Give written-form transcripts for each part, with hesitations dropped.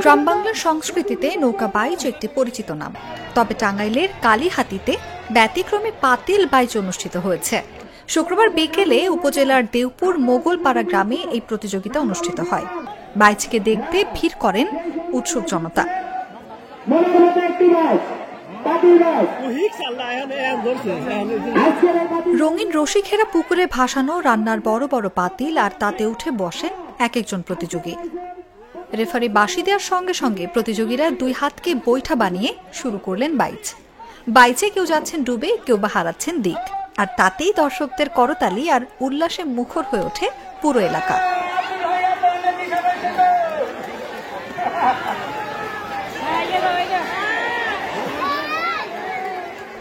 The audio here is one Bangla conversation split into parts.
গ্রাম বাংলার সংস্কৃতিতে নৌকা বাইচ একটি পরিচিত নাম, তবে টাঙ্গাইলের কালীহাতিতে ব্যতিক্রমী পাতিল বাইচ অনুষ্ঠিত হয়েছে। শুক্রবার বিকেলে উপজেলার দেওপুর মোগলপাড়া গ্রামে এই প্রতিযোগিতা অনুষ্ঠিত হয়। বাইচকে দেখতে ভিড় করেন উৎসুক জনতা। রঙিন রশি ঘেরা পুকুরে ভাসানো রান্নার বড় বড় পাতিল, আর তাতে উঠে বসেন এক একজন প্রতিযোগী। রেফারি বাঁশি দেওয়ার সঙ্গে সঙ্গে প্রতিযোগীরা দুই হাতকে বৈঠা বানিয়ে শুরু করলেন বাইচ। বাইচে কেউ যাচ্ছেন ডুবে, কেউ বা হারাচ্ছেন দিক, আর তাতেই দর্শকদের করতালি আর উল্লাসে মুখর হয়ে ওঠে পুরো এলাকা।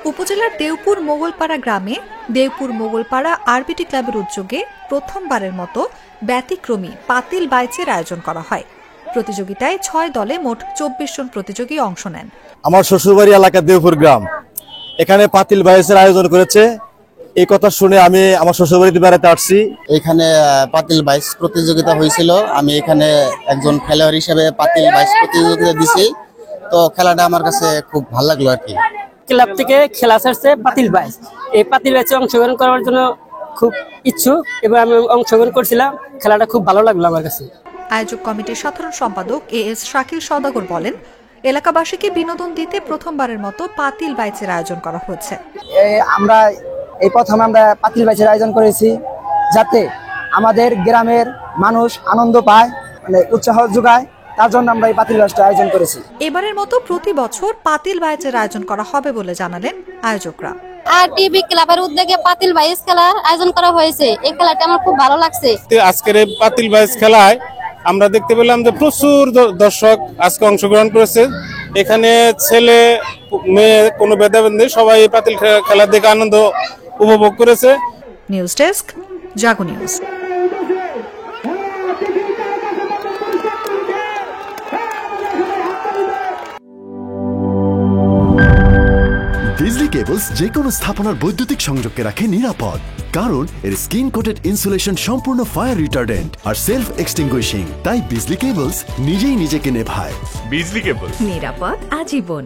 উপজেলার দেওপুর মোগলপাড়া গ্রামে দেওপুর মোগলপাড়া আরবিটি ক্লাবের উদ্যোগে প্রথমবারের মতো ব্যতিক্রমী পাতিল বাইচের আয়োজন করা হয়। প্রতিযোগিতায় 6 দলে মোট 24 জন প্রতিযোগী অংশ নেন। আমার শ্বশুরবাড়ি এলাকা দেওপুর গ্রাম, এখানে পাতিল বাইচের আয়োজন করেছে। এই কথা শুনে আমি আমার শ্বশুরবাড়িতে বেড়াতে আসছি। এখানে পাতিল বাইচ প্রতিযোগিতা হয়েছিল, আমি এখানে একজন খেলোয়াড় হিসেবে পাতিল বাইচ প্রতিযোগিতা দিছি। তো খেলাটা আমার কাছে খুব ভালো লাগলো আর কি। ক্লাব থেকে খেলা ছাড়ছে পাতিল বাইচ, এই পাতিল বাইচে অংশগ্রহণ করার জন্য খুব ইচ্ছুক এবং আমি অংশগ্রহণ করছিলাম। খেলাটা খুব ভালো লাগলো আমার কাছে। আয়োজক কমিটির সাধারণ সম্পাদক এস শাকিল সওদাগর বলেন, এলাকাবাসীকে বিনোদন দিতে প্রথমবারের মতো পাতিল বাইচের আয়োজন করা হয়েছে। আমরা এই প্রথম আমরা পাতিল বাইচের আয়োজন করেছি, যাতে আমাদের গ্রামের মানুষ আনন্দ পায়, মানে উৎসাহ যোগায়, তার জন্য আমরা এই পাতিল বাইচের আয়োজন করেছি। এবারের মতো প্রতি বছর পাতিল বাইচের আয়োজন করা হবে বলে জানালেন আয়োজকরা। আর টিভি ক্লাবের উদ্যোগে পাতিল বাইচ খেলার আয়োজন করা হয়েছে। এই খেলাটা আমার খুব ভালো লাগছে। আজকের এই পাতিল বাইচ খেলায় আমরা দেখতে পেলাম যে প্রচুর দর্শক আজকে অংশগ্রহণ করেছে। এখানে ছেলে মেয়ে কোনো ভেদাভেদ নেই, সবাই এই পাতিল খেলা দেখে আনন্দ উপভোগ করেছে। নিউজ ডেস্ক, জাগো নিউজ। বিজলি কেবলস যে কোনো স্থাপনার বৈদ্যুতিক সংযোগকে রাখে নিরাপদ, কারণ এর স্কিন কোটেড ইনসুলেশন সম্পূর্ণ ফায়ার রিটার্ডেন্ট আর সেলফ এক্সটিংগুইশিং। তাই বিজলি কেবলস নিজেই নিজেকে নেভায়। বিজলি কেবল, নিরাপদ আজীবন।